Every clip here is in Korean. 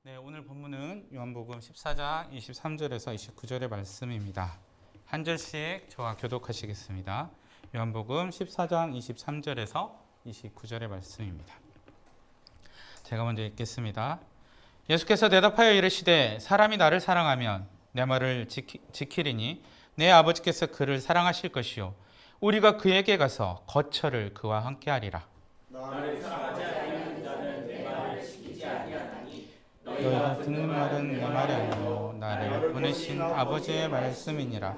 네, 오늘 본문은 요한복음 14장 23절에서 29절의 말씀입니다. 한 절씩 저와 교독하시겠습니다. 요한복음 14장 23절에서 29절의 말씀입니다. 제가 먼저 읽겠습니다. 예수께서 대답하여 이르시되 사람이 나를 사랑하면 내 말을 지키리니 내 아버지께서 그를 사랑하실 것이요 우리가 그에게 가서 거처를 그와 함께 하리라. 나를 사랑하지 아니하는 자는 내 말을 지키지 아니하나니 너희가 듣는 말은 내 말이 아니요 나를 보내신 아버지의 말씀이니라.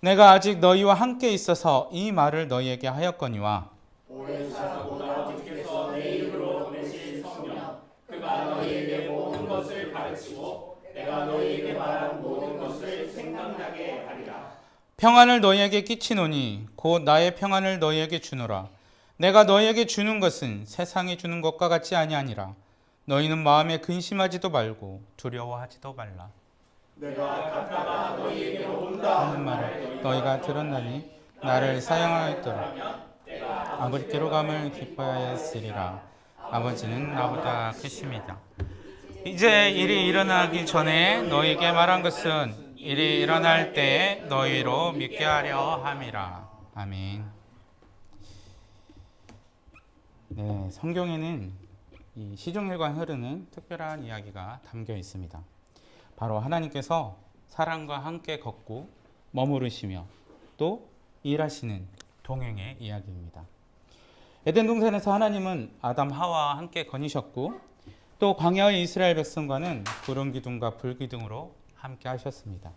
내가 아직 너희와 함께 있어서 이 말을 너희에게 하였거니와 보혜사 곧 아버지께서 내 이름으로 보내신 성령 그가 너희에게 모든 것을 가르치고 내가 너희에게 말한 모든 것을 생각나게 하리라. 평안을 너희에게 끼치노니 곧 나의 평안을 너희에게 주노라. 내가 너희에게 주는 것은 세상이 주는 것과 같지 아니하니라. 너희는 마음에 근심하지도 말고 두려워하지도 말라. 내가 갔다가 너희에게로 온다 하는 말을 너희가 들었나니 나를 사용하였더라. 아버지께로 감을 기뻐하였으리라. 아버지는 나보다 크십니다. 이제 일이 일어나기 전에 너희에게 말한 것은 일이 일어날 때에 너희로 믿게 하려 함이라. 아멘. 네, 성경에는 이 시종일관 흐르는 특별한 이야기가 담겨 있습니다. 바로 하나님께서 사람과 함께 걷고 머무르시며 또 일하시는 동행의 이야기입니다. 에덴 동산에서 하나님은 아담 하와와 함께 거니셨고 또 광야의 이스라엘 백성과는 구름 기둥과 불 기둥으로 함께 하셨습니다.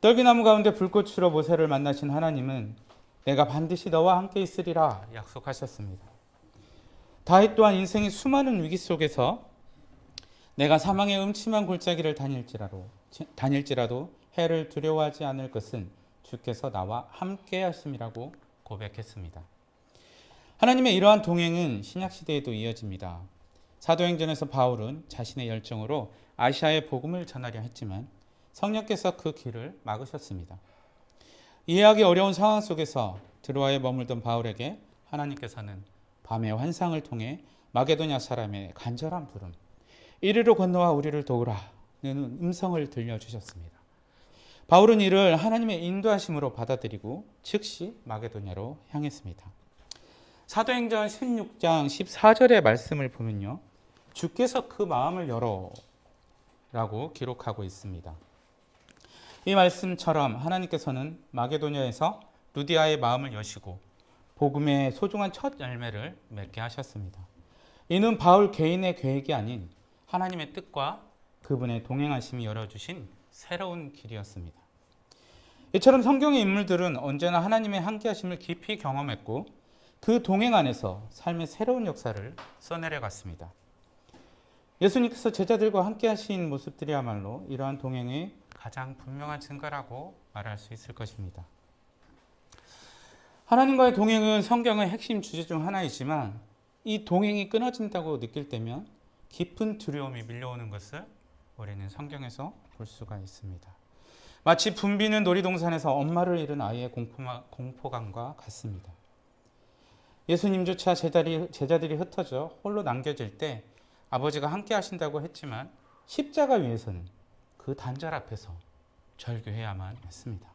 떨기나무 가운데 불꽃으로 모세를 만나신 하나님은 내가 반드시 너와 함께 있으리라 약속하셨습니다. 다윗 또한 인생의 수많은 위기 속에서 내가 사망의 음침한 골짜기를 다닐지라도 해를 두려워하지 않을 것은 주께서 나와 함께 하심이라고 고백했습니다. 하나님의 이러한 동행은 신약시대에도 이어집니다. 사도행전에서 바울은 자신의 열정으로 아시아에 복음을 전하려 했지만 성령께서 그 길을 막으셨습니다. 이해하기 어려운 상황 속에서 드로아에 머물던 바울에게 하나님께서는 밤의 환상을 통해 마게도냐 사람의 간절한 부름, 이리로 건너와 우리를 도우라는 음성을 들려주셨습니다. 바울은 이를 하나님의 인도하심으로 받아들이고 즉시 마게도냐로 향했습니다. 사도행전 16장 14절의 말씀을 보면요, 주께서 그 마음을 열어 라고 기록하고 있습니다. 이 말씀처럼 하나님께서는 마게도냐에서 루디아의 마음을 여시고 복음의 소중한 첫 열매를 맺게 하셨습니다. 이는 바울 개인의 계획이 아닌 하나님의 뜻과 그분의 동행하심이 열어주신 새로운 길이었습니다. 이처럼 성경의 인물들은 언제나 하나님의 함께하심을 깊이 경험했고 그 동행 안에서 삶의 새로운 역사를 써내려 갔습니다. 예수님께서 제자들과 함께하신 모습들이야말로 이러한 동행의 가장 분명한 증거라고 말할 수 있을 것입니다. 하나님과의 동행은 성경의 핵심 주제 중 하나이지만 이 동행이 끊어진다고 느낄 때면 깊은 두려움이 밀려오는 것을 우리는 성경에서 볼 수가 있습니다. 마치 붐비는 놀이동산에서 엄마를 잃은 아이의 공포감과 같습니다. 예수님조차 제자들이 흩어져 홀로 남겨질 때 아버지가 함께 하신다고 했지만 십자가 위에서는 그 단절 앞에서 절규해야만 했습니다.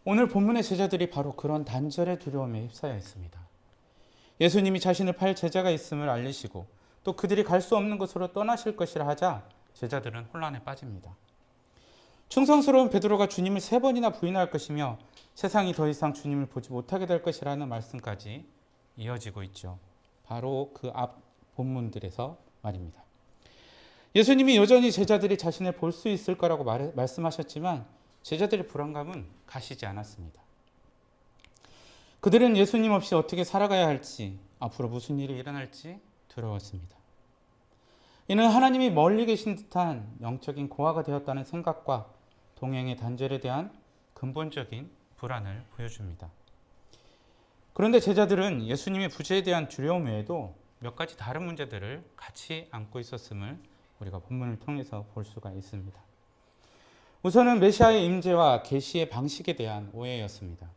오늘 본문의 제자들이 바로 그런 단절의 두려움에 휩싸여 있습니다. 예수님이 자신을 팔 제자가 있음을 알리시고 또 그들이 갈 수 없는 곳으로 떠나실 것이라 하자 제자들은 혼란에 빠집니다. 충성스러운 베드로가 주님을 3번이나 부인할 것이며 세상이 더 이상 주님을 보지 못하게 될 것이라는 말씀까지 이어지고 있죠. 바로 그 앞 본문들에서 말입니다. 예수님이 여전히 제자들이 자신을 볼 수 있을 거라고 말씀하셨지만 제자들의 불안감은 가시지 않았습니다. 그들은 예수님 없이 어떻게 살아가야 할지, 앞으로 무슨 일이 일어날지 두려웠습니다. 이는 하나님이 멀리 계신 듯한 영적인 고아가 되었다는 생각과 동행의 단절에 대한 근본적인 불안을 보여줍니다. 그런데 제자들은 예수님의 부재에 대한 두려움 외에도 몇 가지 다른 문제들을 같이 안고 있었음을 우리가 본문을 통해서 볼 수가 있습니다. 우선은 메시아의 임재와 계시의 방식에 대한 오해였습니다.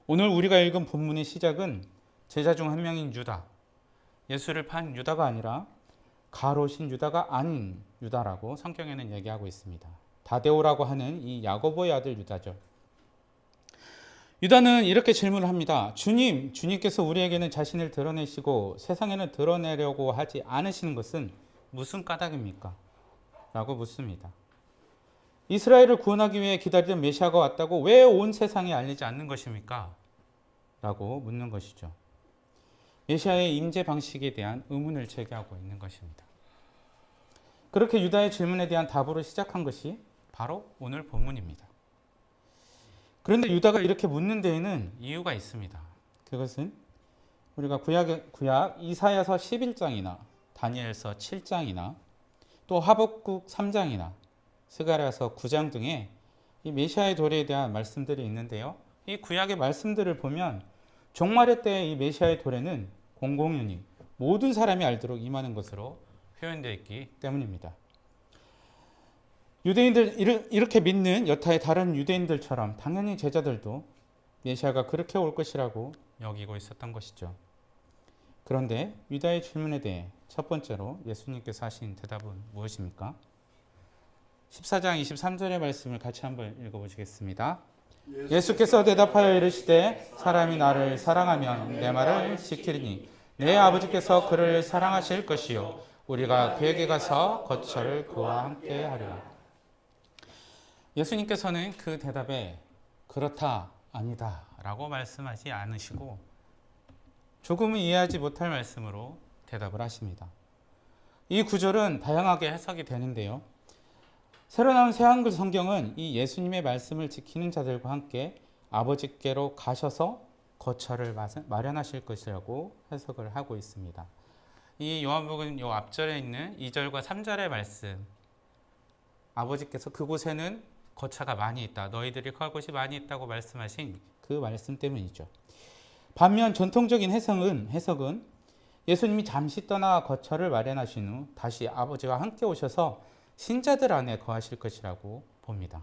오늘 우리가 읽은 본문의 시작은 제자 중 한 명인 유다, 예수를 판 유다가 아니라 가로신 유다가 아닌 유다라고 성경에는 얘기하고 있습니다. 다데오라고 하는 이 야고보의 아들 유다죠. 유다는 이렇게 질문을 합니다. 주님께서 우리에게는 자신을 드러내시고 세상에는 드러내려고 하지 않으시는 것은 무슨 까닭입니까? 라고 묻습니다. 이스라엘을 구원하기 위해 기다리던 메시아가 왔다고 왜 온 세상에 알리지 않는 것입니까? 라고 묻는 것이죠. 메시아의 임재 방식에 대한 의문을 제기하고 있는 것입니다. 그렇게 유다의 질문에 대한 답으로 시작한 것이 바로 오늘 본문입니다. 그런데 유다가 이렇게 묻는 데에는 이유가 있습니다. 그것은 우리가 구약 이사야서 11장이나 다니엘서 7장이나 또 하박국 3장이나 스가랴서 9장 등의 이 메시아의 도래에 대한 말씀들이 있는데요. 이 구약의 말씀들을 보면 종말의 때의 이 메시아의 도래는 공공연히 모든 사람이 알도록 임하는 것으로 표현되어 있기 때문입니다. 유대인들 이렇게 믿는 여타의 다른 유대인들처럼 당연히 제자들도 메시아가 그렇게 올 것이라고 여기고 있었던 것이죠. 그런데 유다의 질문에 대해 첫 번째로 예수님께서 하신 대답은 무엇입니까? 14장 23절의 말씀을 같이 한번 읽어보시겠습니다. 예수께서 대답하여 이르시되 사람이 나를 사랑하면 내 말을 지키리니 내 아버지께서 그를 사랑하실 것이요 우리가 그에게 가서 거처를 그와 함께 하리라. 예수님께서는 그 대답에 그렇다 아니다 라고 말씀하지 않으시고 조금은 이해하지 못할 말씀으로 대답을 하십니다. 이 구절은 다양하게 해석이 되는데요. 새로 나온 새한글 성경은 이 예수님의 말씀을 지키는 자들과 함께 아버지께로 가셔서 거처를 마련하실 것이라고 해석을 하고 있습니다. 이 요한복음 요 앞절에 있는 2절과 3절의 말씀, 아버지께서 그곳에는 거처가 많이 있다, 너희들이 갈 곳이 많이 있다고 말씀하신 그 말씀 때문이죠. 반면 전통적인 해석은 예수님이 잠시 떠나 거처를 마련하신 후 다시 아버지와 함께 오셔서 신자들 안에 거하실 것이라고 봅니다.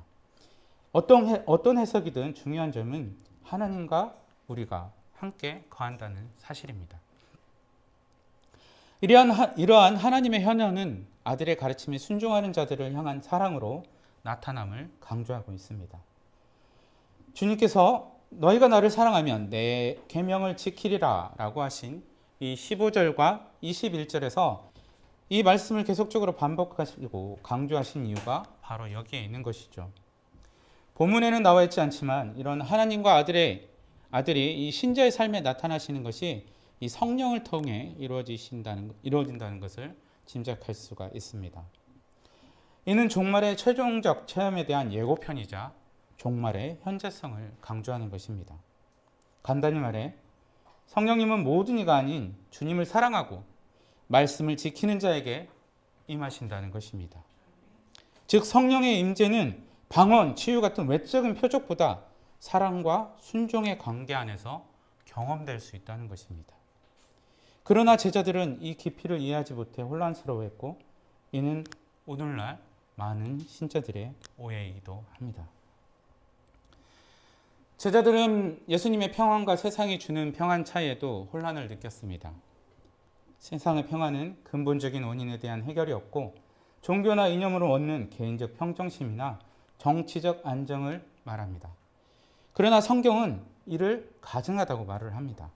어떤 해석이든 중요한 점은 하나님과 우리가 함께 거한다는 사실입니다. 이러한 하나님의 현현은 아들의 가르침에 순종하는 자들을 향한 사랑으로 나타남을 강조하고 있습니다. 주님께서 너희가 나를 사랑하면 내 계명을 지키리라 라고 하신 이 15절과 21절에서 이 말씀을 계속적으로 반복하시고 강조하신 이유가 바로 여기에 있는 것이죠. 본문에는 나와 있지 않지만 이런 하나님과 아들이 이 신자의 삶에 나타나시는 것이 이 성령을 통해 이루어진다는 것을 짐작할 수가 있습니다. 이는 종말의 최종적 체험에 대한 예고편이자 종말의 현재성을 강조하는 것입니다. 간단히 말해 성령님은 모든 이가 아닌 주님을 사랑하고 말씀을 지키는 자에게 임하신다는 것입니다. 즉 성령의 임재는 방언, 치유 같은 외적인 표적보다 사랑과 순종의 관계 안에서 경험될 수 있다는 것입니다. 그러나 제자들은 이 깊이를 이해하지 못해 혼란스러워했고 이는 오늘날 많은 신자들의 오해이기도 합니다. 제자들은 예수님의 평안과 세상이 주는 평안 차이에도 혼란을 느꼈습니다. 세상의 평안은 근본적인 원인에 대한 해결이 없고 종교나 이념으로 얻는 개인적 평정심이나 정치적 안정을 말합니다. 그러나 성경은 이를 가증하다고 말을 합니다.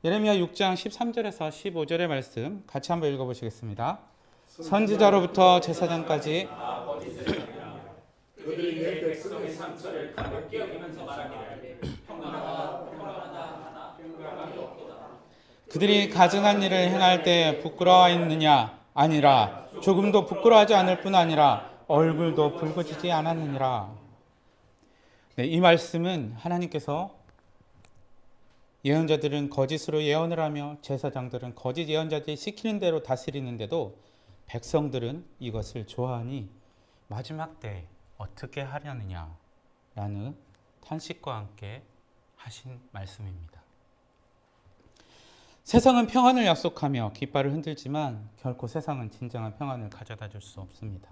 예레미야 6장 13절에서 15절의 말씀 같이 한번 읽어보시겠습니다. 선지자로부터 제사장까지 그들이 내 백성의 상처를 가볍게 여기면서 말하기를 평안하다 평안하다 평강이 없도다. 그들이 가증한 일을 행할 때 부끄러워했느냐? 아니라 조금도 부끄러워하지 않을 뿐 아니라 얼굴도 붉어지지 않았느니라. 네, 이 말씀은 하나님께서 예언자들은 거짓으로 예언을 하며 제사장들은 거짓 예언자들이 시키는 대로 다스리는데도 백성들은 이것을 좋아하니 마지막 때 어떻게 하려느냐라는 탄식과 함께 하신 말씀입니다. 세상은 평안을 약속하며 깃발을 흔들지만 결코 세상은 진정한 평안을 가져다 줄 수 없습니다.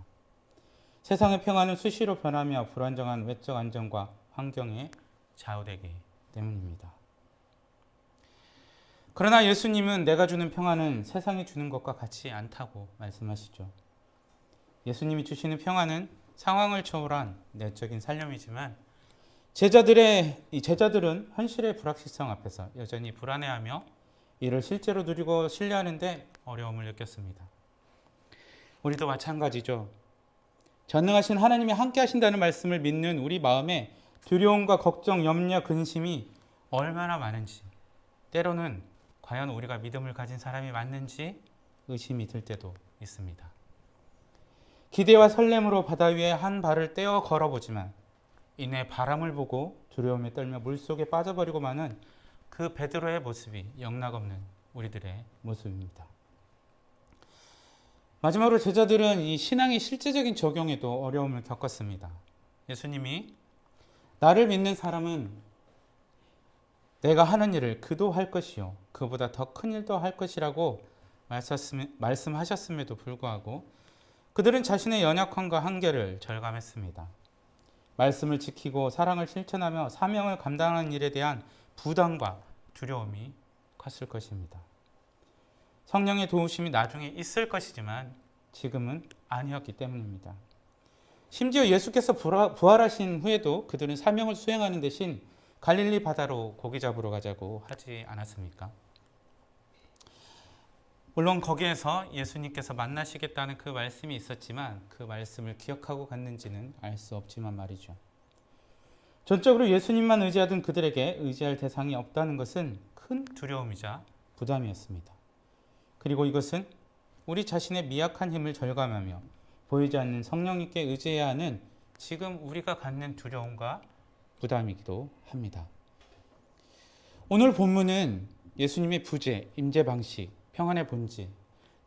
세상의 평안은 수시로 변하며 불안정한 외적 안정과 환경에 좌우되기 때문입니다. 그러나 예수님은 내가 주는 평안은 세상이 주는 것과 같지 않다고 말씀하시죠. 예수님이 주시는 평안은 상황을 초월한 내적인 살림이지만 제자들은 현실의 불확실성 앞에서 여전히 불안해하며 이를 실제로 누리고 신뢰하는데 어려움을 느꼈습니다. 우리도 마찬가지죠. 전능하신 하나님이 함께 하신다는 말씀을 믿는 우리 마음에 두려움과 걱정, 염려, 근심이 얼마나 많은지, 때로는 과연 우리가 믿음을 가진 사람이 맞는지 의심이 들 때도 있습니다. 기대와 설렘으로 바다 위에 한 발을 떼어 걸어보지만 이내 바람을 보고 두려움에 떨며 물속에 빠져버리고 마는 그 베드로의 모습이 영락없는 우리들의 모습입니다. 마지막으로 제자들은 이 신앙의 실제적인 적용에도 어려움을 겪었습니다. 예수님이 나를 믿는 사람은 내가 하는 일을 그도 할 것이요 그보다 더 큰 일도 할 것이라고 말씀하셨음에도 불구하고 그들은 자신의 연약함과 한계를 절감했습니다. 말씀을 지키고 사랑을 실천하며 사명을 감당하는 일에 대한 부담과 두려움이 컸을 것입니다. 성령의 도우심이 나중에 있을 것이지만 지금은 아니었기 때문입니다. 심지어 예수께서 부활하신 후에도 그들은 사명을 수행하는 대신 갈릴리 바다로 고기 잡으러 가자고 하지 않았습니까? 물론 거기에서 예수님께서 만나시겠다는 그 말씀이 있었지만 그 말씀을 기억하고 갔는지는 알 수 없지만 말이죠. 전적으로 예수님만 의지하던 그들에게 의지할 대상이 없다는 것은 큰 두려움이자 부담이었습니다. 그리고 이것은 우리 자신의 미약한 힘을 절감하며 보이지 않는 성령님께 의지해야 하는 지금 우리가 갖는 두려움과 부담이기도 합니다. 오늘 본문은 예수님의 부재, 임재 방식, 평안의 본질,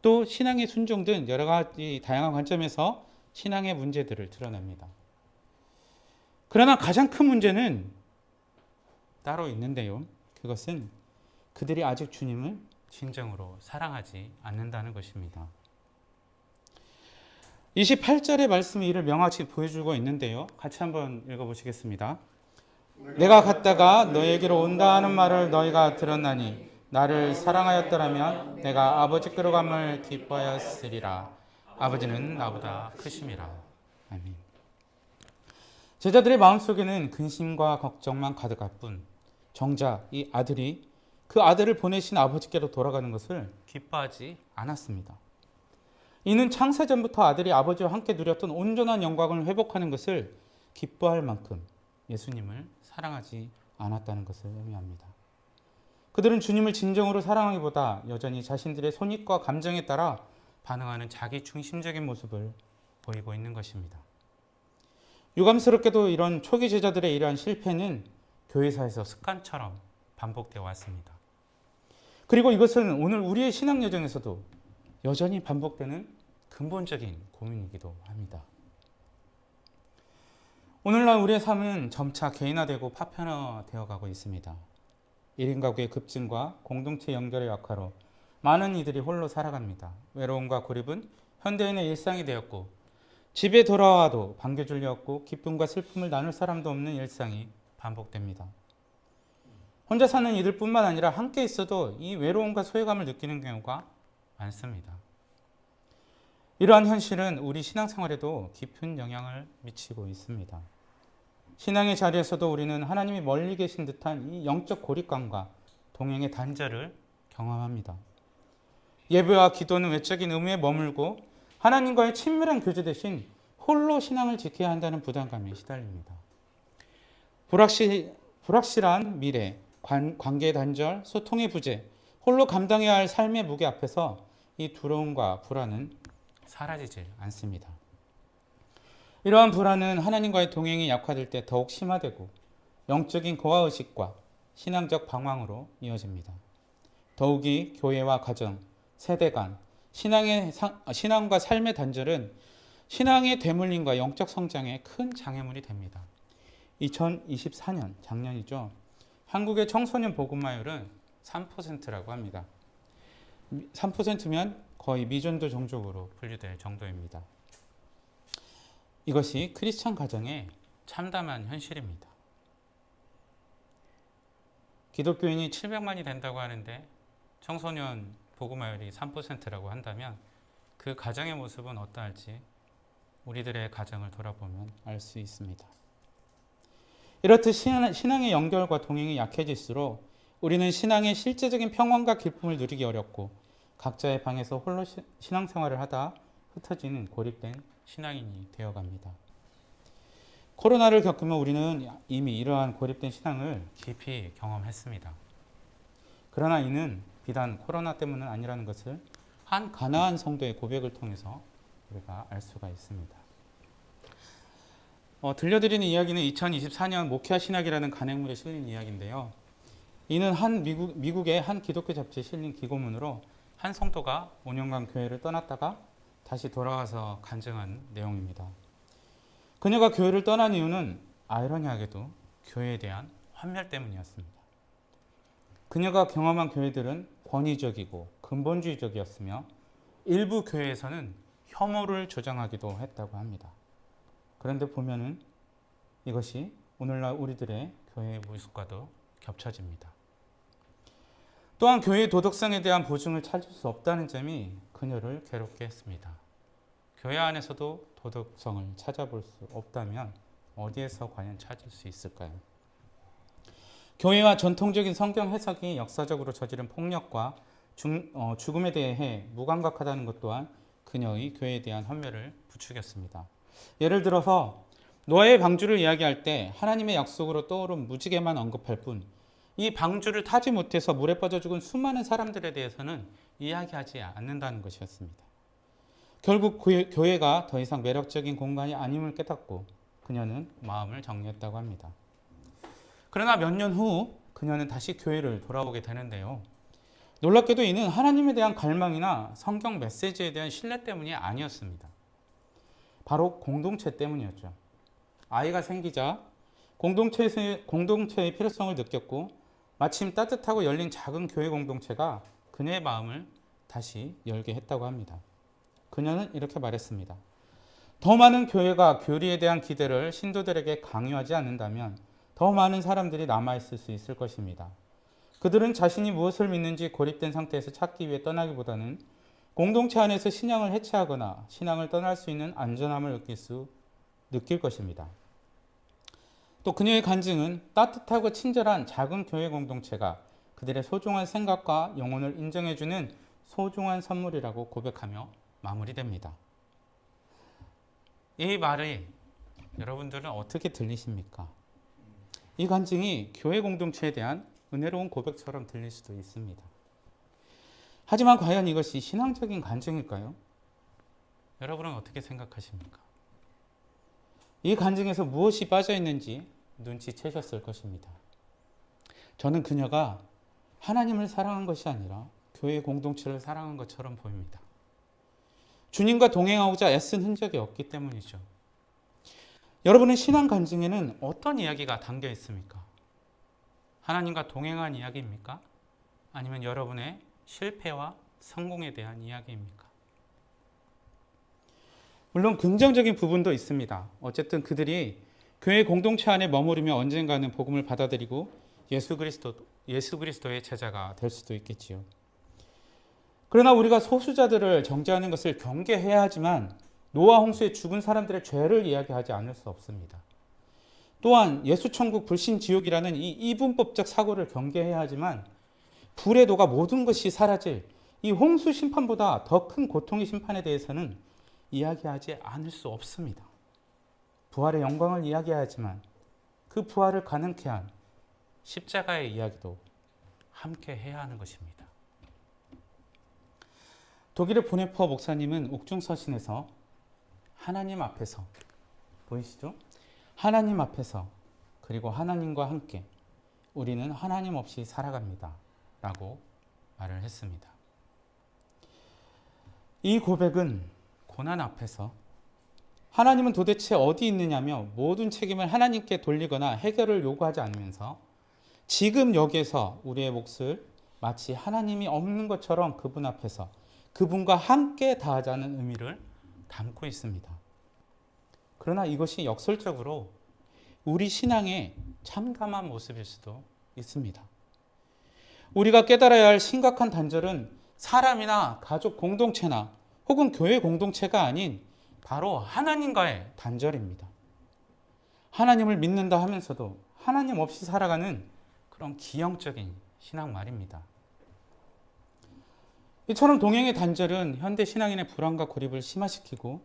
또 신앙의 순종 등 여러 가지 다양한 관점에서 신앙의 문제들을 드러냅니다. 그러나 가장 큰 문제는 따로 있는데요. 그것은 그들이 아직 주님을 진정으로 사랑하지 않는다는 것입니다. 28절의 말씀이 이를 명확히 보여주고 있는데요. 같이 한번 읽어보시겠습니다. 내가 갔다가 너에게로 온다 하는 말을 너희가 들었나니 나를 사랑하였더라면 내가 아버지 끌어감을 기뻐하였으리라. 아버지는 나보다 크심이라. 아멘. 제자들의 마음속에는 근심과 걱정만 가득할 뿐 정작 이 아들이 그 아들을 보내신 아버지께로 돌아가는 것을 기뻐하지 않았습니다. 이는 창세전부터 아들이 아버지와 함께 누렸던 온전한 영광을 회복하는 것을 기뻐할 만큼 예수님을 사랑하지 않았다는 것을 의미합니다. 그들은 주님을 진정으로 사랑하기보다 여전히 자신들의 손익과 감정에 따라 반응하는 자기 중심적인 모습을 보이고 있는 것입니다. 유감스럽게도 이런 초기 제자들의 이러한 실패는 교회사에서 습관처럼 반복되어 왔습니다. 그리고 이것은 오늘 우리의 신앙 여정에서도 여전히 반복되는 근본적인 고민이기도 합니다. 오늘날 우리의 삶은 점차 개인화되고 파편화되어 가고 있습니다. 1인 가구의 급증과 공동체 연결의 약화로 많은 이들이 홀로 살아갑니다. 외로움과 고립은 현대인의 일상이 되었고 집에 돌아와도 반겨줄 리 없고 기쁨과 슬픔을 나눌 사람도 없는 일상이 반복됩니다. 혼자 사는 이들뿐만 아니라 함께 있어도 이 외로움과 소외감을 느끼는 경우가 많습니다. 이러한 현실은 우리 신앙생활에도 깊은 영향을 미치고 있습니다. 신앙의 자리에서도 우리는 하나님이 멀리 계신 듯한 이 영적 고립감과 동행의 단절을 경험합니다. 예배와 기도는 외적인 의무에 머물고 하나님과의 친밀한 교제 대신 홀로 신앙을 지켜야 한다는 부담감에 시달립니다. 불확실한 미래, 관계의 단절, 소통의 부재, 홀로 감당해야 할 삶의 무게 앞에서 이 두려움과 불안은 사라지질 않습니다. 이러한 불안은 하나님과의 동행이 약화될 때 더욱 심화되고 영적인 고아의식과 신앙적 방황으로 이어집니다. 더욱이 교회와 가정, 세대 간, 신앙과 삶의 단절은 신앙의 대물림과 영적 성장에 큰 장애물이 됩니다. 2024년, 작년이죠. 한국의 청소년 복음화율은 3%라고 합니다. 3%면 거의 미전도 종족으로 분류될 정도입니다. 이것이 크리스천 가정의 참담한 현실입니다. 기독교인이 700만이 된다고 하는데 청소년 보고마율이 3%라고 한다면 그 가정의 모습은 어떠할지 우리들의 가정을 돌아보면 알 수 있습니다. 이렇듯 신앙의 연결과 동행이 약해질수록 우리는 신앙의 실제적인 평안과 기쁨을 누리기 어렵고 각자의 방에서 홀로 신앙생활을 하다 흩어지는 고립된 신앙인이 되어갑니다. 코로나를 겪으며 우리는 이미 이러한 고립된 신앙을 깊이 경험했습니다. 그러나 이는 비단 코로나 때문은 아니라는 것을 한 가나안 성도의 고백을 통해서 우리가 알 수가 있습니다. 들려드리는 이야기는 2024년 목회와 신학이라는 간행물에 실린 이야기인데요. 이는 미국의 한 기독교 잡지에 실린 기고문으로 한 성도가 5년간 교회를 떠났다가 다시 돌아와서 간증한 내용입니다. 그녀가 교회를 떠난 이유는 아이러니하게도 교회에 대한 환멸 때문이었습니다. 그녀가 경험한 교회들은 권위적이고 근본주의적이었으며 일부 교회에서는 혐오를 조장하기도 했다고 합니다. 그런데 보면은 이것이 오늘날 우리들의 교회의 모습과도 겹쳐집니다. 또한 교회의 도덕성에 대한 보증을 찾을 수 없다는 점이 그녀를 괴롭게 했습니다. 교회 안에서도 도덕성을 찾아볼 수 없다면 어디에서 과연 찾을 수 있을까요? 교회와 전통적인 성경 해석이 역사적으로 저지른 폭력과 죽음에 대해 무감각하다는 것 또한 그녀의 교회에 대한 환멸을 부추겼습니다. 예를 들어서 노아의 방주를 이야기할 때 하나님의 약속으로 떠오른 무지개만 언급할 뿐 이 방주를 타지 못해서 물에 빠져 죽은 수많은 사람들에 대해서는 이야기하지 않는다는 것이었습니다. 결국 교회가 더 이상 매력적인 공간이 아님을 깨닫고 그녀는 마음을 정리했다고 합니다. 그러나 몇 년 후 그녀는 다시 교회를 돌아오게 되는데요. 놀랍게도 이는 하나님에 대한 갈망이나 성경 메시지에 대한 신뢰 때문이 아니었습니다. 바로 공동체 때문이었죠. 아이가 생기자 공동체의 필요성을 느꼈고 마침 따뜻하고 열린 작은 교회 공동체가 그녀의 마음을 다시 열게 했다고 합니다. 그녀는 이렇게 말했습니다. 더 많은 교회가 교리에 대한 기대를 신도들에게 강요하지 않는다면 더 많은 사람들이 남아있을 수 있을 것입니다. 그들은 자신이 무엇을 믿는지 고립된 상태에서 찾기 위해 떠나기보다는 공동체 안에서 신앙을 해체하거나 신앙을 떠날 수 있는 안전함을 느낄 것입니다. 또 그녀의 간증은 따뜻하고 친절한 작은 교회 공동체가 그들의 소중한 생각과 영혼을 인정해주는 소중한 선물이라고 고백하며 마무리됩니다. 이 말이 여러분들은 어떻게 들리십니까? 이 간증이 교회 공동체에 대한 은혜로운 고백처럼 들릴 수도 있습니다. 하지만 과연 이것이 신앙적인 간증일까요? 여러분은 어떻게 생각하십니까? 이 간증에서 무엇이 빠져 있는지 눈치채셨을 것입니다. 저는 그녀가 하나님을 사랑한 것이 아니라 교회 공동체를 사랑한 것처럼 보입니다. 주님과 동행하고자 애쓴 흔적이 없기 때문이죠. 여러분의 신앙 간증에는 어떤 이야기가 담겨 있습니까? 하나님과 동행한 이야기입니까? 아니면 여러분의 실패와 성공에 대한 이야기입니까? 물론 긍정적인 부분도 있습니다. 어쨌든 그들이 교회 공동체 안에 머무르며 언젠가는 복음을 받아들이고 예수 그리스도의 제자가 될 수도 있겠지요. 그러나 우리가 소수자들을 정죄하는 것을 경계해야 하지만 노아 홍수에 죽은 사람들의 죄를 이야기하지 않을 수 없습니다. 또한 예수천국 불신지옥이라는 이 이분법적 사고를 경계해야 하지만 불의 도가 모든 것이 사라질 이 홍수 심판보다 더 큰 고통의 심판에 대해서는 이야기하지 않을 수 없습니다. 부활의 영광을 이야기하지만 그 부활을 가능케 한 십자가의 이야기도 함께 해야 하는 것입니다. 독일의 보네퍼 목사님은 옥중서신에서 하나님 앞에서 보이시죠? 하나님 앞에서 그리고 하나님과 함께 우리는 하나님 없이 살아갑니다. 라고 말을 했습니다. 이 고백은 고난 앞에서 하나님은 도대체 어디 있느냐며 모든 책임을 하나님께 돌리거나 해결을 요구하지 않으면서 지금 여기에서 우리의 몫을 마치 하나님이 없는 것처럼 그분 앞에서 그분과 함께 다하자는 의미를 담고 있습니다. 그러나 이것이 역설적으로 우리 신앙의 참담한 모습일 수도 있습니다. 우리가 깨달아야 할 심각한 단절은 사람이나 가족 공동체나 혹은 교회 공동체가 아닌 바로 하나님과의 단절입니다. 하나님을 믿는다 하면서도 하나님 없이 살아가는 그런 기형적인 신앙 말입니다. 이처럼 동행의 단절은 현대 신앙인의 불안과 고립을 심화시키고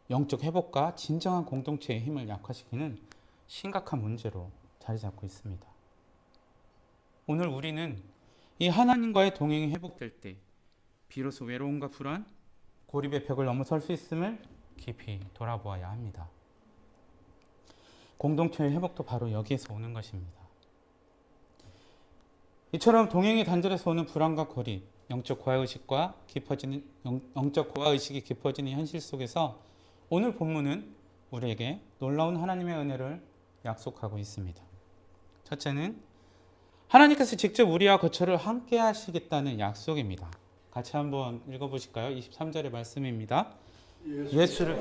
영적 회복과 진정한 공동체의 힘을 약화시키는 심각한 문제로 자리 잡고 있습니다. 오늘 우리는 이 하나님과의 동행이 회복될 때 비로소 외로움과 불안, 고립의 벽을 넘어설 수 있음을 깊이 돌아보아야 합니다. 공동체의 회복도 바로 여기에서 오는 것입니다. 이처럼 동행의 단절에서 오는 불안과 고립, 영적 고아의식이 깊어지는 현실 속에서 오늘 본문은 우리에게 놀라운 하나님의 은혜를 약속하고 있습니다. 첫째는 하나님께서 직접 우리와 거처를 함께 하시겠다는 약속입니다. 같이 한번 읽어보실까요? 23절의 말씀입니다. 예수를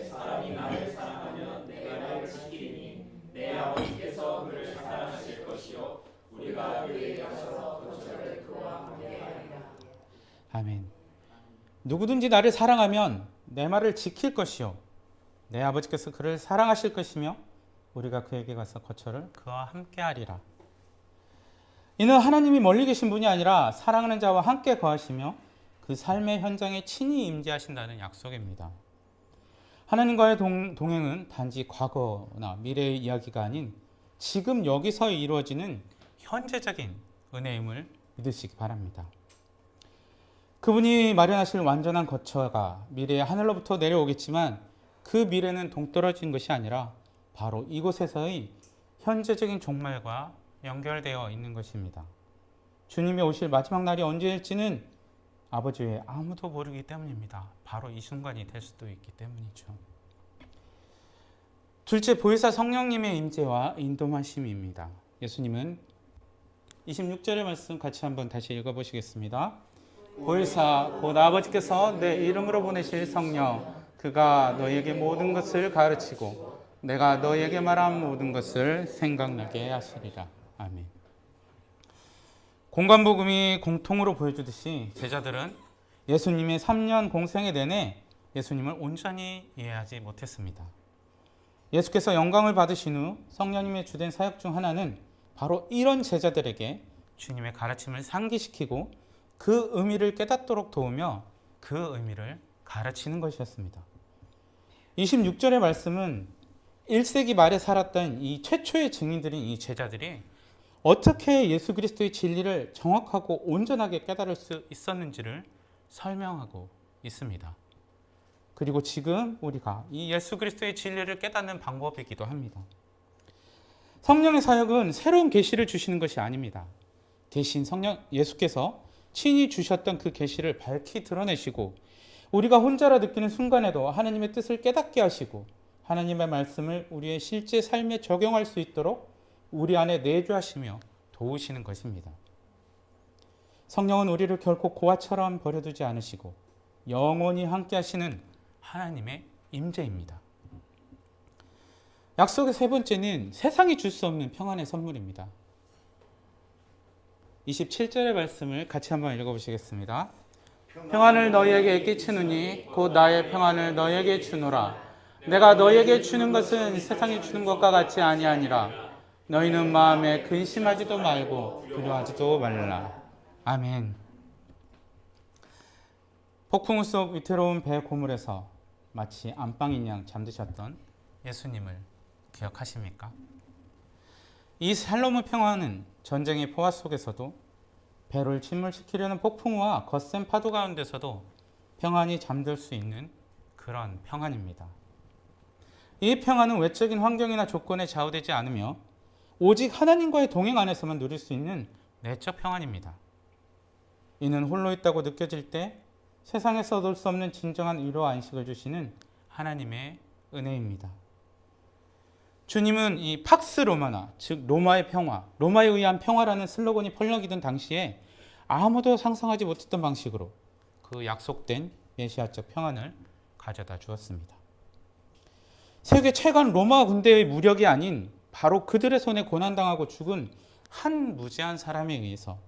사람이 나를 사랑하면 내가 나를 지키니 내 아버지께서 그를 사랑하실 것이요 우리가 그에게 가서 거처를 그와 함께 하리라. 아멘. 누구든지 나를 사랑하면 내 말을 지킬 것이요 내 아버지께서 그를 사랑하실 것이며 우리가 그에게 가서 거처를 그와 함께 하리라. 이는 하나님이 멀리 계신 분이 아니라 사랑하는 자와 함께 거하시며 그 삶의 현장에 친히 임재하신다는 약속입니다. 하나님과의 동행은 단지 과거나 미래의 이야기가 아닌 지금 여기서 이루어지는 현재적인 은혜임을 믿으시기 바랍니다. 그분이 마련하실 완전한 거처가 미래의 하늘로부터 내려오겠지만 그 미래는 동떨어진 것이 아니라 바로 이곳에서의 현재적인 종말과 연결되어 있는 것입니다. 주님이 오실 마지막 날이 언제일지는 아버지 외에 아무도 모르기 때문입니다. 바로 이 순간이 될 수도 있기 때문이죠. 둘째, 보혜사 성령님의 임재와 인도하심입니다. 예수님은 26절의 말씀 같이 한번 다시 읽어보시겠습니다. 보혜사 곧 아버지께서 내 이름으로 보내실 성령 그가 너희에게 모든 것을 가르치고 내가 너희에게 말한 모든 것을 생각나게 하시리라. 아멘. 공관복음이 공통으로 보여주듯이 제자들은 예수님의 3년 공생애 내내 예수님을 온전히 이해하지 못했습니다. 예수께서 영광을 받으신 후 성령님의 주된 사역 중 하나는 바로 이런 제자들에게 주님의 가르침을 상기시키고 그 의미를 깨닫도록 도우며 그 의미를 가르치는 것이었습니다. 26절의 말씀은 1세기 말에 살았던 이 최초의 증인들인 이 제자들이 어떻게 예수 그리스도의 진리를 정확하고 온전하게 깨달을 수 있었는지를 설명하고 있습니다. 그리고 지금 우리가 이 예수 그리스도의 진리를 깨닫는 방법이기도 합니다. 성령의 사역은 새로운 계시를 주시는 것이 아닙니다. 대신 예수께서 친히 주셨던 그 계시를 밝히 드러내시고 우리가 혼자라 느끼는 순간에도 하나님의 뜻을 깨닫게 하시고 하나님의 말씀을 우리의 실제 삶에 적용할 수 있도록 우리 안에 내주하시며 도우시는 것입니다. 성령은 우리를 결코 고아처럼 버려두지 않으시고 영원히 함께 하시는 하나님의 임재입니다. 약속의 세 번째는 세상이 줄 수 없는 평안의 선물입니다. 27절의 말씀을 같이 한번 읽어보시겠습니다. 평안을 너희에게 끼치느니 곧 나의 평안을 너희에게 주노라. 내가 너희에게 주는 것은 세상이 주는 것과 같이 아니하니라. 너희는 마음에 근심하지도 말고 두려워하지도 말라. 아멘. 폭풍우 속 위태로운 배 고물에서 마치 안방인 양 잠드셨던 예수님을 기억하십니까? 이 샬롬의 평화는 전쟁의 포화 속에서도 배를 침몰시키려는 폭풍우와 거센 파도 가운데서도 평안히 잠들 수 있는 그런 평안입니다. 이 평안은 외적인 환경이나 조건에 좌우되지 않으며 오직 하나님과의 동행 안에서만 누릴 수 있는 내적 평안입니다. 이는 홀로 있다고 느껴질 때 세상에서 얻을 수 없는 진정한 위로와 안식을 주시는 하나님의 은혜입니다. 주님은 이 팍스 로마나, 즉 로마의 평화, 로마에 의한 평화라는 슬로건이 펄럭이던 당시에 아무도 상상하지 못했던 방식으로 그 약속된 메시아적 평안을 가져다 주었습니다. 세계 최강 로마 군대의 무력이 아닌 바로 그들의 손에 고난당하고 죽은 한 무죄한 사람에 의해서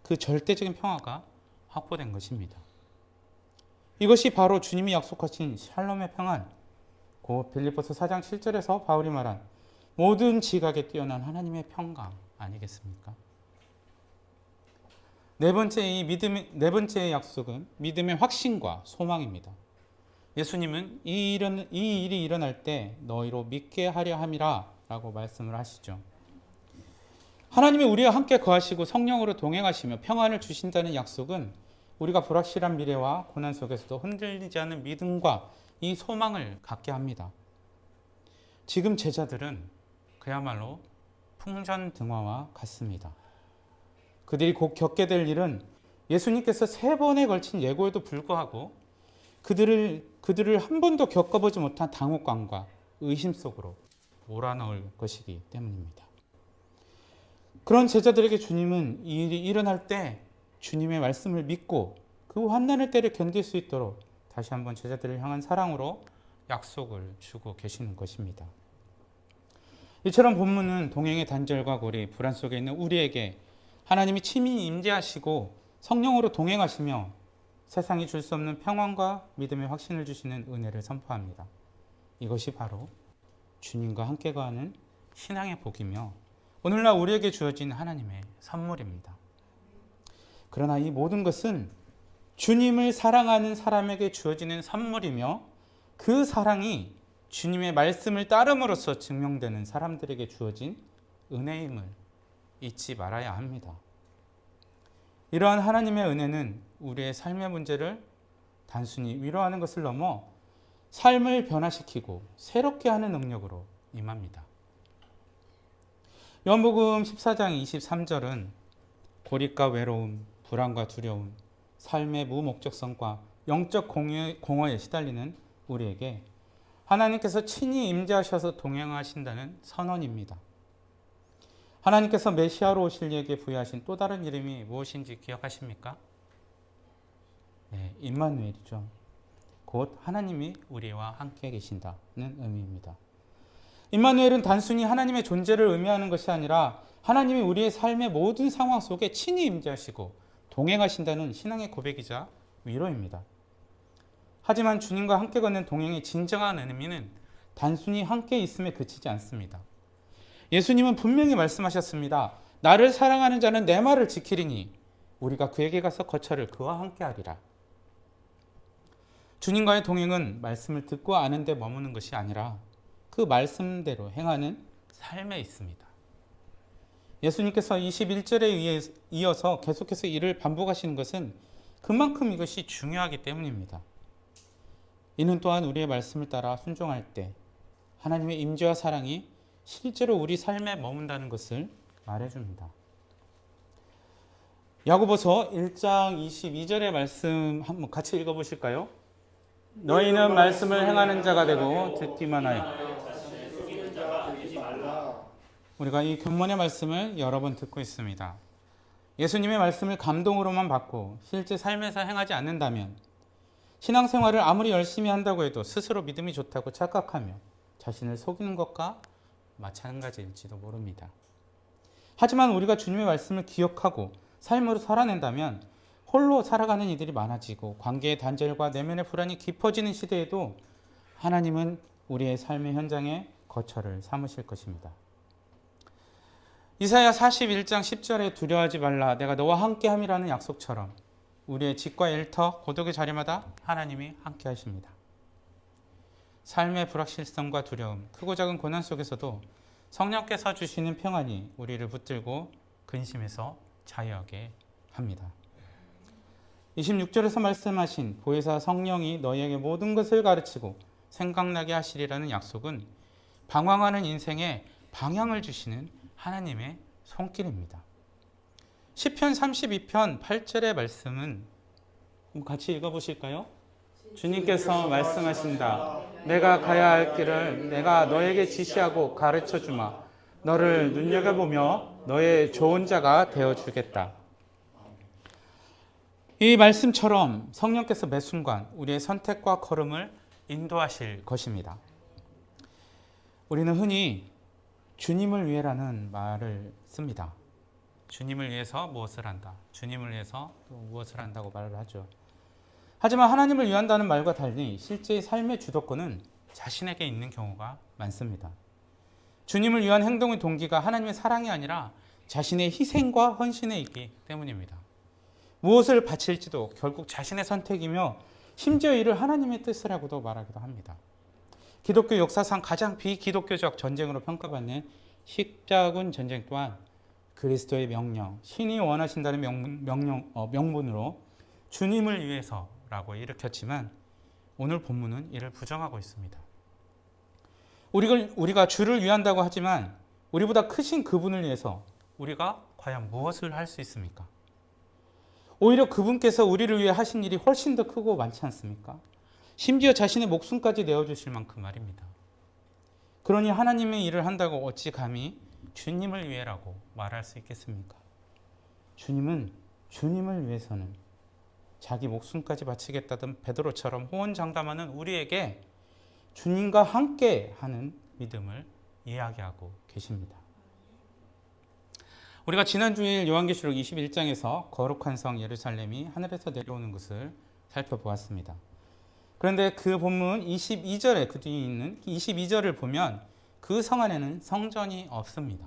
그 절대적인 평화가 확보된 것입니다. 이것이 바로 주님이 약속하신 샬롬의 평안, 고 빌립보서 4장 7절에서 바울이 말한 모든 지각에 뛰어난 하나님의 평강 아니겠습니까? 네 번째의 약속은 믿음의 확신과 소망입니다. 예수님은 이 일이 일어날 때 너희로 믿게 하려 함이라 라고 말씀을 하시죠. 하나님이 우리와 함께 거하시고 성령으로 동행하시며 평안을 주신다는 약속은 우리가 불확실한 미래와 고난 속에서도 흔들리지 않는 믿음과 이 소망을 갖게 합니다. 지금 제자들은 그야말로 풍전등화와 같습니다. 그들이 곧 겪게 될 일은 예수님께서 3번에 걸친 예고에도 불구하고 그들을 한 번도 겪어보지 못한 당혹감과 의심 속으로 몰아넣을 것이기 때문입니다. 그런 제자들에게 주님은 이 일이 일어날 때 주님의 말씀을 믿고 그 환난의 때를 견딜 수 있도록 다시 한번 제자들을 향한 사랑으로 약속을 주고 계시는 것입니다. 이처럼 본문은 동행의 단절과 고리, 불안 속에 있는 우리에게 하나님이 친히 임재하시고 성령으로 동행하시며 세상이 줄 수 없는 평안과 믿음의 확신을 주시는 은혜를 선포합니다. 이것이 바로 주님과 함께 거하는 신앙의 복이며 오늘날 우리에게 주어진 하나님의 선물입니다. 그러나 이 모든 것은 주님을 사랑하는 사람에게 주어지는 선물이며 그 사랑이 주님의 말씀을 따름으로써 증명되는 사람들에게 주어진 은혜임을 잊지 말아야 합니다. 이러한 하나님의 은혜는 우리의 삶의 문제를 단순히 위로하는 것을 넘어 삶을 변화시키고 새롭게 하는 능력으로 임합니다. 요한복음 14장 23절은 고립과 외로움, 불안과 두려움, 삶의 무목적성과 영적 공허에 시달리는 우리에게 하나님께서 친히 임재하셔서 동행하신다는 선언입니다. 하나님께서 메시아로 오실 이에게 부여하신 또 다른 이름이 무엇인지 기억하십니까? 네, 임마누엘이죠. 곧 하나님이 우리와 함께 계신다는 의미입니다. 임마누엘은 단순히 하나님의 존재를 의미하는 것이 아니라 하나님이 우리의 삶의 모든 상황 속에 친히 임재하시고 동행하신다는 신앙의 고백이자 위로입니다. 하지만 주님과 함께 걷는 동행의 진정한 의미는 단순히 함께 있음에 그치지 않습니다. 예수님은 분명히 말씀하셨습니다. 나를 사랑하는 자는 내 말을 지키리니 우리가 그에게 가서 거처를 그와 함께 하리라. 주님과의 동행은 말씀을 듣고 아는 데 머무는 것이 아니라 그 말씀대로 행하는 삶에 있습니다. 예수님께서 21절에 이어서 계속해서 이를 반복하시는 것은 그만큼 이것이 중요하기 때문입니다. 이는 또한 우리의 말씀을 따라 순종할 때 하나님의 임재와 사랑이 실제로 우리 삶에 머문다는 것을 말해줍니다. 야고보서 1장 22절의 말씀 한번 같이 읽어보실까요? 너희는 말씀을 행하는 자가 되고 듣기만 하여. 우리가 이 근본의 말씀을 여러 번 듣고 있습니다. 예수님의 말씀을 감동으로만 받고 실제 삶에서 행하지 않는다면 신앙생활을 아무리 열심히 한다고 해도 스스로 믿음이 좋다고 착각하며 자신을 속이는 것과 마찬가지일지도 모릅니다. 하지만 우리가 주님의 말씀을 기억하고 삶으로 살아낸다면 홀로 살아가는 이들이 많아지고 관계의 단절과 내면의 불안이 깊어지는 시대에도 하나님은 우리의 삶의 현장에 거처를 삼으실 것입니다. 이사야 41장 10절에 두려워하지 말라 내가 너와 함께함이라는 약속처럼 우리의 직과 일터, 고독의 자리마다 하나님이 함께 하십니다. 삶의 불확실성과 두려움, 크고 작은 고난 속에서도 성령께서 주시는 평안이 우리를 붙들고 근심에서 자유하게 합니다. 26절에서 말씀하신 보혜사 성령이 너희에게 모든 것을 가르치고 생각나게 하시리라는 약속은 방황하는 인생에 방향을 주시는 하나님의 손길입니다. 시편 32편 8절의 말씀은 같이 읽어보실까요? 주님께서 말씀하신다. 내가 가야 할 길을 내가 너에게 지시하고 가르쳐주마. 너를 눈여겨보며 너의 좋은 자가 되어주겠다. 이 말씀처럼 성령께서 매 순간 우리의 선택과 걸음을 인도하실 것입니다. 우리는 흔히 주님을 위해라는 말을 씁니다. 주님을 위해서 무엇을 한다. 주님을 위해서 또 무엇을 한다고 말을 하죠. 하지만 하나님을 위한다는 말과 달리 실제 삶의 주도권은 자신에게 있는 경우가 많습니다. 주님을 위한 행동의 동기가 하나님의 사랑이 아니라 자신의 희생과 헌신에 있기 때문입니다. 무엇을 바칠지도 결국 자신의 선택이며 심지어 이를 하나님의 뜻이라고도 말하기도 합니다. 기독교 역사상 가장 비기독교적 전쟁으로 평가받는 십자군 전쟁 또한 그리스도의 명령, 신이 원하신다는 명분으로 주님을 위해서라고 일으켰지만 오늘 본문은 이를 부정하고 있습니다. 우리가 주를 위한다고 하지만 우리보다 크신 그분을 위해서 우리가 과연 무엇을 할 수 있습니까? 오히려 그분께서 우리를 위해 하신 일이 훨씬 더 크고 많지 않습니까? 심지어 자신의 목숨까지 내어주실 만큼 말입니다. 그러니 하나님의 일을 한다고 어찌 감히 주님을 위해라고 말할 수 있겠습니까? 주님은 주님을 위해서는 자기 목숨까지 바치겠다던 베드로처럼 호언장담하는 우리에게 주님과 함께 하는 믿음을 이야기하고 계십니다. 우리가 지난 주일 요한계시록 21장에서 거룩한 성 예루살렘이 하늘에서 내려오는 것을 살펴보았습니다. 그런데 그 본문 22절에 그 뒤에 있는 22절을 보면 그 성 안에는 성전이 없습니다.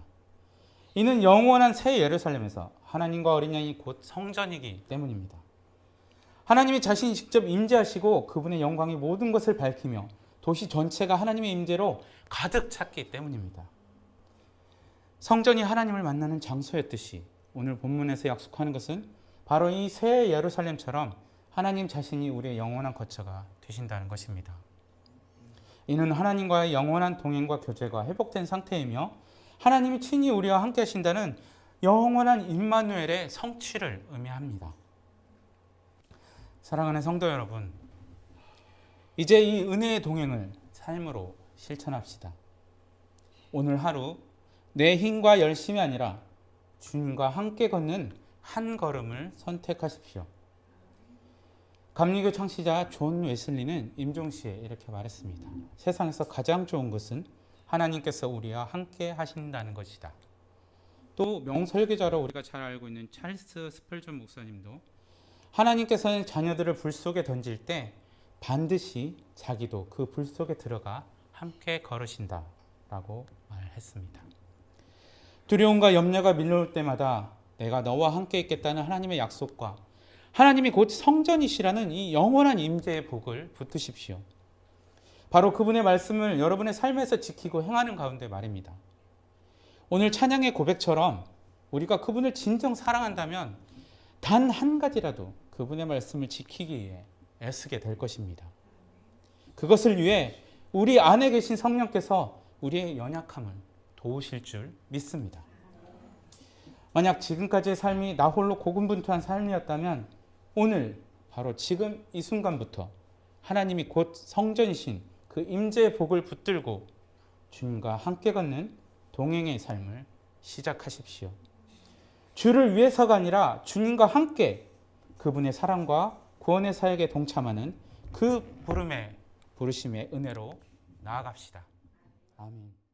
이는 영원한 새 예루살렘에서 하나님과 어린 양이 곧 성전이기 때문입니다. 하나님이 자신이 직접 임재하시고 그분의 영광이 모든 것을 밝히며 도시 전체가 하나님의 임재로 가득 찼기 때문입니다. 성전이 하나님을 만나는 장소였듯이 오늘 본문에서 약속하는 것은 바로 이 새 예루살렘처럼 하나님 자신이 우리의 영원한 거처가 되신다는 것입니다. 이는 하나님과의 영원한 동행과 교제가 회복된 상태이며 하나님이 친히 우리와 함께 하신다는 영원한 임마누엘의 성취를 의미합니다. 사랑하는 성도 여러분, 이제 이 은혜의 동행을 삶으로 실천합시다. 오늘 하루 내 힘과 열심이 아니라 주님과 함께 걷는 한 걸음을 선택하십시오. 감리교 창시자 존 웨슬리는 임종시에 이렇게 말했습니다. 세상에서 가장 좋은 것은 하나님께서 우리와 함께 하신다는 것이다. 또 명설교자로 우리가 잘 알고 있는 찰스 스펄전 목사님도 하나님께서는 자녀들을 불 속에 던질 때 반드시 자기도 그 불 속에 들어가 함께 걸으신다라고 말했습니다. 두려움과 염려가 밀려올 때마다 내가 너와 함께 있겠다는 하나님의 약속과 하나님이 곧 성전이시라는 이 영원한 임재의 복을 붙드십시오. 바로 그분의 말씀을 여러분의 삶에서 지키고 행하는 가운데 말입니다. 오늘 찬양의 고백처럼 우리가 그분을 진정 사랑한다면 단 한 가지라도 그분의 말씀을 지키기 위해 애쓰게 될 것입니다. 그것을 위해 우리 안에 계신 성령께서 우리의 연약함을 도우실 줄 믿습니다. 만약 지금까지의 삶이 나 홀로 고군분투한 삶이었다면 오늘 바로 지금 이 순간부터 하나님이 곧 성전이신 그 임재의 복을 붙들고 주님과 함께 걷는 동행의 삶을 시작하십시오. 주를 위해서가 아니라 주님과 함께 그분의 사랑과 구원의 사역에 동참하는 그 부르심의 은혜로 나아갑시다. 아멘.